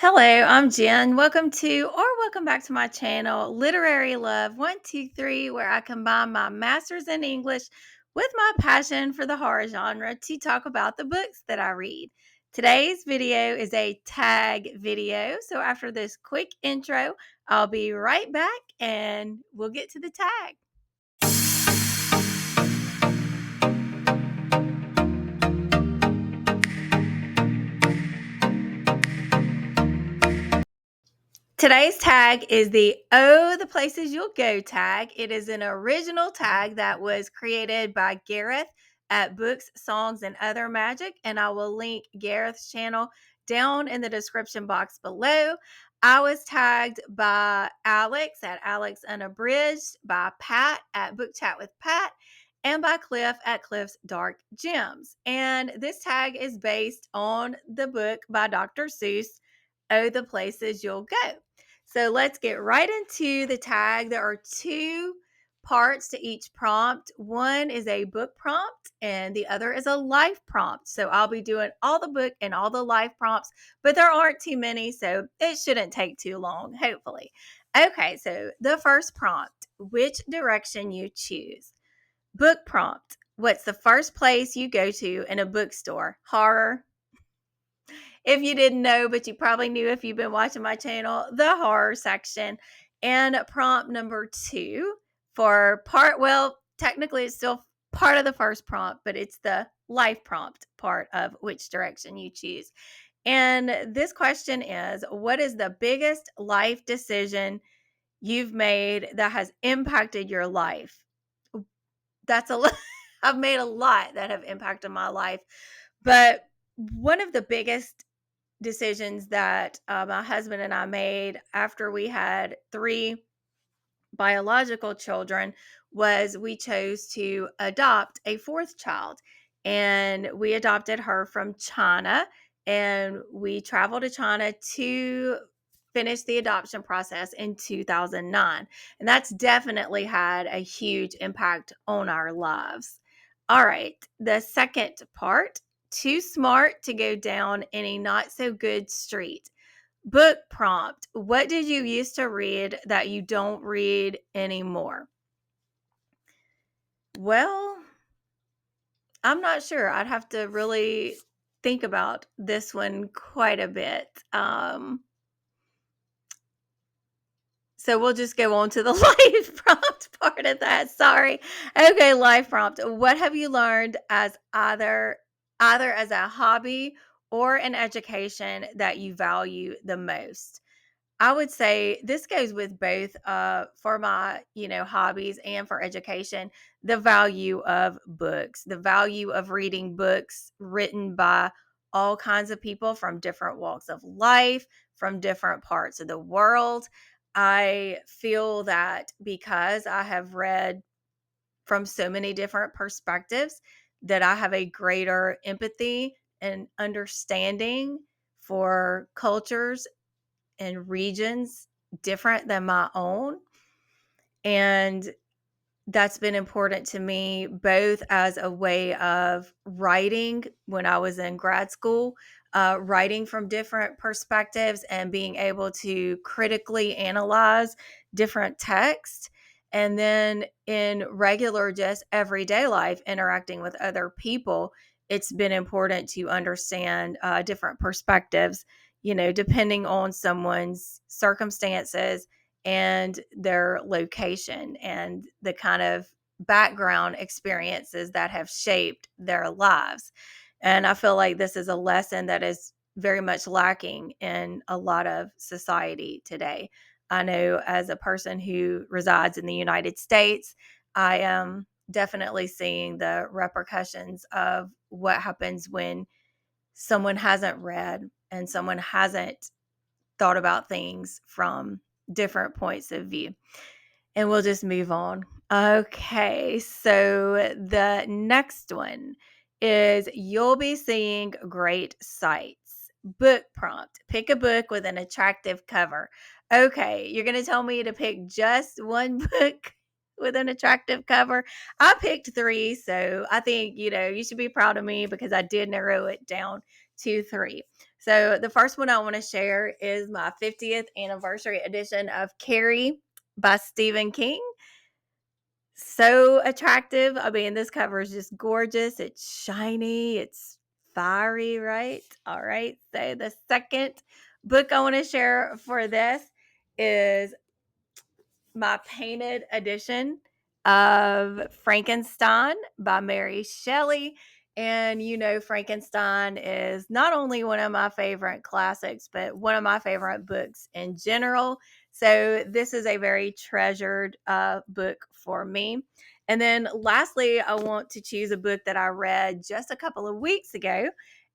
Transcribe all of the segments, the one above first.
Hello, I'm Jen. Welcome back to my channel, Literary Love 123, where I combine my master's in English with my passion for the horror genre to talk about the books that I read. Today's video is a tag video. So after this quick intro, I'll be right back and we'll get to the tag. Today's tag is the Oh, the Places You'll Go tag. It is an original tag that was created by Gareth at Books, Songs, and Other Magic, and I will link Gareth's channel down in the description box below. I was tagged by Alex at Alex Unabridged, by Pat at Book Chat with Pat, and by Cliff at Cliff's Dark Gems. And this tag is based on the book by Dr. Seuss, Oh, the Places You'll Go. So let's get right into the tag. There are two parts to each prompt. One is a book prompt and the other is a life prompt. So I'll be doing all the book and all the life prompts, but there aren't too many, so it shouldn't take too long, hopefully. Okay, so the first prompt, which direction you choose. Book prompt, what's the first place you go to in a bookstore? Horror. If you didn't know, but you probably knew if you've been watching my channel, the horror section. And prompt number 2 for technically it's still part of the first prompt, but it's the life prompt part of which direction you choose. And this question is, what is the biggest life decision you've made that has impacted your life? That's a lot. I've made a lot that have impacted my life, but one of the biggest decisions that my husband and I made after we had 3 biological children was we chose to adopt a 4th child. And we adopted her from China, and we traveled to China to finish the adoption process in 2009. And that's definitely had a huge impact on our lives. All right, the second part, too smart to go down any not so good street. Book prompt, what did you used to read that you don't read anymore? Well, I'm not sure. I'd have to really think about this one quite a bit. So we'll just go on to the life prompt part of that. Sorry. Okay, life prompt. What have you learned as either as a hobby or an education that you value the most? I would say this goes with both for my, hobbies and for education, the value of books, the value of reading books written by all kinds of people from different walks of life, from different parts of the world. I feel that because I have read from so many different perspectives, that I have a greater empathy and understanding for cultures and regions different than my own. And that's been important to me, both as a way of writing when I was in grad school, writing from different perspectives and being able to critically analyze different text. And then in regular, just everyday life, interacting with other people, it's been important to understand different perspectives, depending on someone's circumstances and their location and the kind of background experiences that have shaped their lives. And I feel like this is a lesson that is very much lacking in a lot of society today. I know as a person who resides in the United States, I am definitely seeing the repercussions of what happens when someone hasn't read and someone hasn't thought about things from different points of view. And we'll just move on. Okay, so the next one is you'll be seeing great sights. Book prompt, pick a book with an attractive cover. Okay, you're going to tell me to pick just one book with an attractive cover. I picked 3, so I think, you should be proud of me because I did narrow it down 1, 2, 3. So the first one I want to share is my 50th anniversary edition of Carrie by Stephen King. So attractive. I mean, this cover is just gorgeous. It's shiny, it's fiery, right? All right. So the second book I want to share for this is my painted edition of Frankenstein by Mary Shelley. And you know, Frankenstein is not only one of my favorite classics, but one of my favorite books in general. So, this is a very treasured book for me. And then, lastly, I want to choose a book that I read just a couple of weeks ago,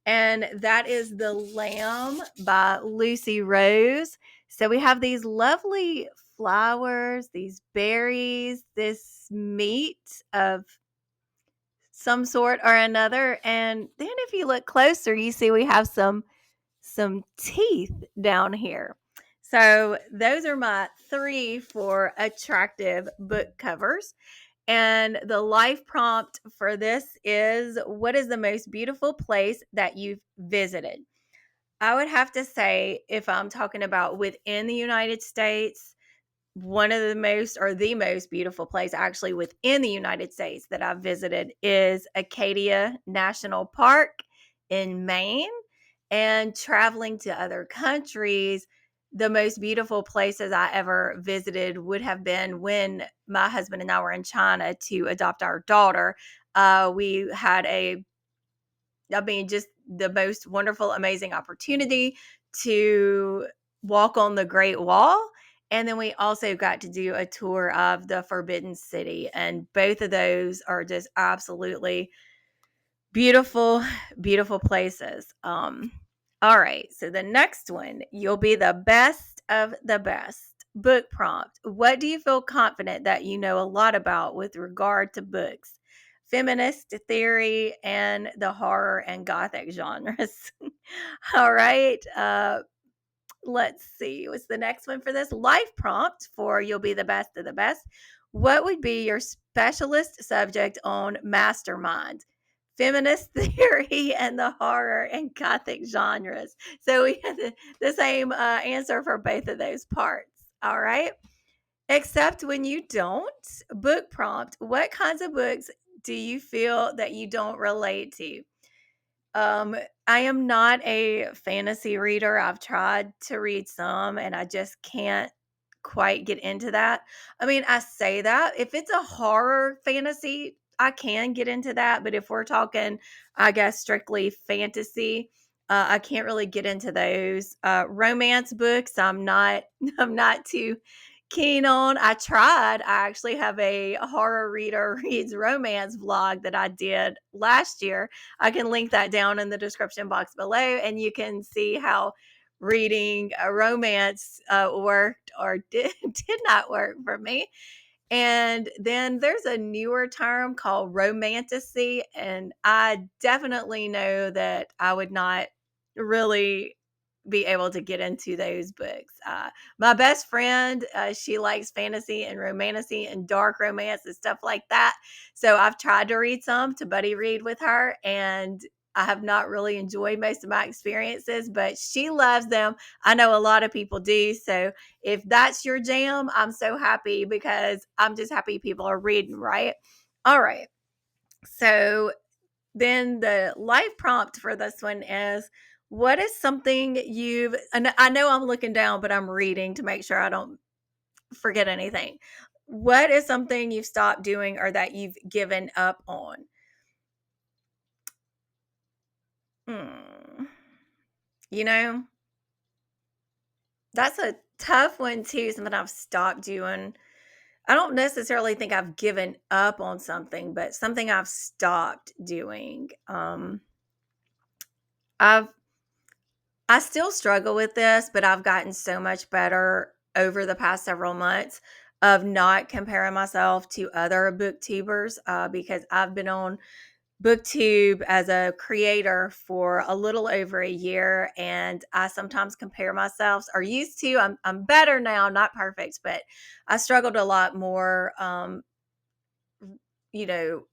and that is The Lamb by Lucy Rose. So we have these lovely flowers, these berries, this meat of some sort or another. And then if you look closer, you see we have some teeth down here. So those are my 3 for attractive book covers. And the life prompt for this is, what is the most beautiful place that you've visited? I would have to say, if I'm talking about within the United States, one of the most, or the most beautiful place actually within the United States that I've visited is Acadia National Park in Maine. And traveling to other countries, the most beautiful places I ever visited would have been when my husband and I were in China to adopt our daughter. We had just the most wonderful, amazing opportunity to walk on the Great Wall. And then we also got to do a tour of the Forbidden City. And both of those are just absolutely beautiful, beautiful places. All right. So the next one, you'll be the best of the best. Book prompt. What do you feel confident that you know a lot about with regard to books? Feminist theory and the horror and gothic genres. All right. Let's see. What's the next one for this? Life prompt for you'll be the best of the best. What would be your specialist subject on mastermind? Feminist theory and the horror and gothic genres. So we had the same answer for both of those parts. All right. Except when you don't. Book prompt. What kinds of books do you feel that you don't relate to? Um, I am not a fantasy reader. I've tried to read some and I just can't quite get into that. I mean, I say that if it's a horror fantasy, I can get into that, but if we're talking, I guess, strictly fantasy, I can't really get into those. Romance books, I'm not I'm not too keen on. I tried. I actually have a horror reader reads romance vlog that I did last year. I can link that down in the description box below, and you can see how reading a romance worked or did not work for me. And then there's a newer term called romanticy, and I definitely know that I would not really be able to get into those books. My best friend, she likes fantasy and romantasy and dark romance and stuff like that. So I've tried to read some to buddy read with her, and I have not really enjoyed most of my experiences, but she loves them. I know a lot of people do. So if that's your jam, I'm so happy because I'm just happy people are reading, right? All right. So then the life prompt for this one is, what is something and I know I'm looking down, but I'm reading to make sure I don't forget anything. What is something you've stopped doing or that you've given up on? Hmm. You know, that's a tough one too, something I've stopped doing. I don't necessarily think I've given up on something, but something I've stopped doing. I've I still struggle with this, but I've gotten so much better over the past several months of not comparing myself to other booktubers because I've been on booktube as a creator for a little over a year, and I sometimes compare myself, or used to. I'm better now, not perfect, but I struggled a lot more you know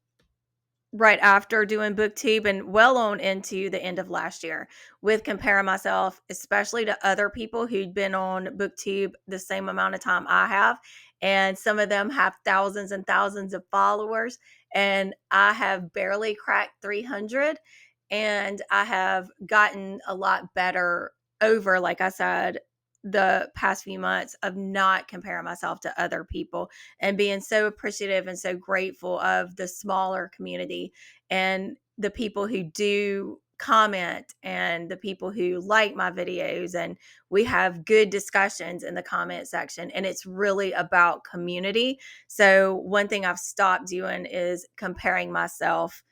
right after doing booktube and well on into the end of last year with comparing myself especially to other people who'd been on booktube the same amount of time I have, and some of them have thousands and thousands of followers, and I have barely cracked 300, and I have gotten a lot better over, like I said, the past few months of not comparing myself to other people and being so appreciative and so grateful of the smaller community and the people who do comment and the people who like my videos, and we have good discussions in the comment section, and it's really about community. So one thing I've stopped doing is comparing myself,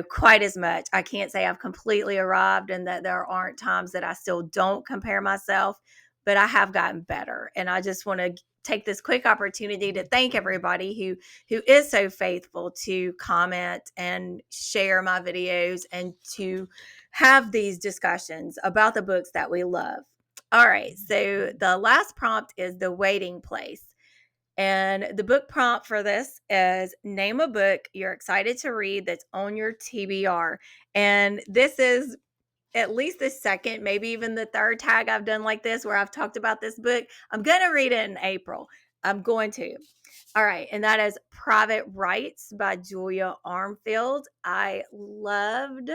quite as much. I can't say I've completely arrived and that there aren't times that I still don't compare myself, but I have gotten better. And I just want to take this quick opportunity to thank everybody who is so faithful to comment and share my videos and to have these discussions about the books that we love. All right, so the last prompt is the waiting place. And the book prompt for this is name a book you're excited to read that's on your TBR. And this is at least the second, maybe even the third tag I've done like this where I've talked about this book. I'm going to read it in April. I'm going to. All right. And that is Private Rights by Julia Armfield. I loved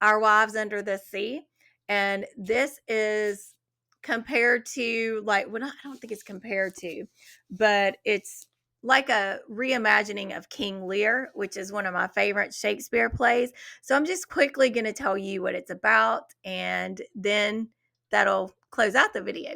Our Wives Under the Sea. And this is compared to, like, well, I don't think it's compared to, but it's like a reimagining of King Lear, which is one of my favorite Shakespeare plays. So I'm just quickly going to tell you what it's about, and then that'll close out the video.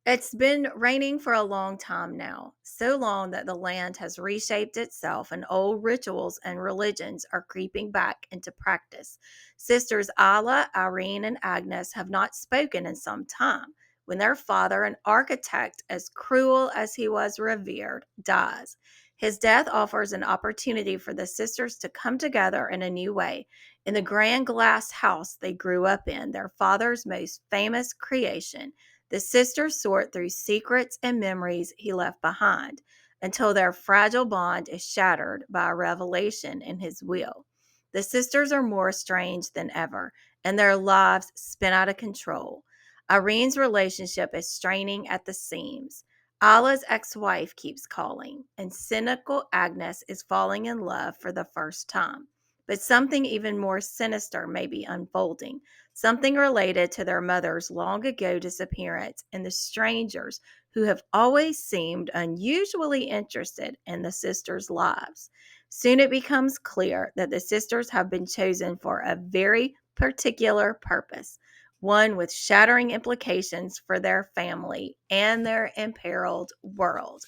It's been raining for a long time now, so long that the land has reshaped itself and old rituals and religions are creeping back into practice. Sisters Ala, Irene, and Agnes have not spoken in some time when their father, an architect as cruel as he was revered, dies. His death offers an opportunity for the sisters to come together in a new way. In the grand glass house they grew up in, their father's most famous creation, the sisters sort through secrets and memories he left behind until their fragile bond is shattered by a revelation in his will. The sisters are more estranged than ever, and their lives spin out of control. Irene's relationship is straining at the seams. Allah's ex-wife keeps calling, and cynical Agnes is falling in love for the first time. But something even more sinister may be unfolding, something related to their mother's long ago disappearance and the strangers who have always seemed unusually interested in the sisters' lives. Soon it becomes clear that the sisters have been chosen for a very particular purpose, one with shattering implications for their family and their imperiled world.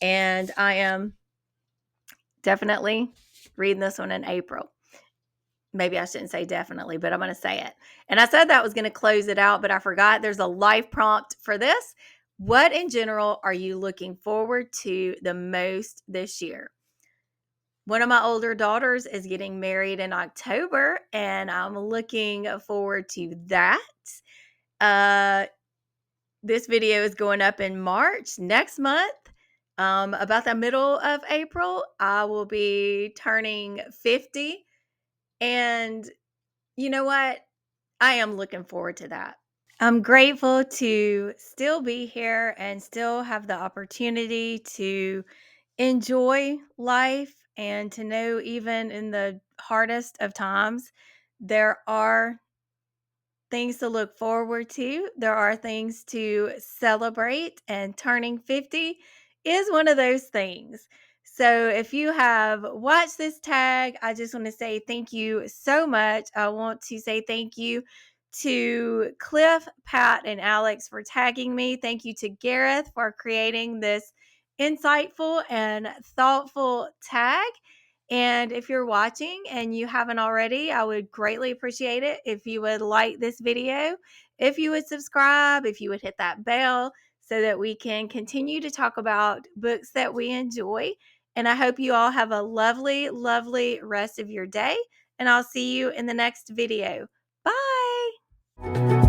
And I am definitely reading this one in April. Maybe I shouldn't say definitely, but I'm going to say it. And I said that was going to close it out, but I forgot there's a life prompt for this. What in general are you looking forward to the most this year? One of my older daughters is getting married in October, and I'm looking forward to that. Uh, this video is going up in March next month. About the middle of April, I will be turning 50. And you know what? I am looking forward to that. I'm grateful to still be here and still have the opportunity to enjoy life and to know, even in the hardest of times, there are things to look forward to. There are things to celebrate, and turning 50 is one of those things. So if you have watched this tag, I just want to say thank you so much. I want to say thank you to Cliff, Pat, and Alex for tagging me. Thank you to Gareth for creating this insightful and thoughtful tag. And if you're watching and you haven't already, I would greatly appreciate it if you would like this video, if you would subscribe, if you would hit that bell so that we can continue to talk about books that we enjoy. And I hope you all have a lovely, lovely rest of your day. And I'll see you in the next video. Bye.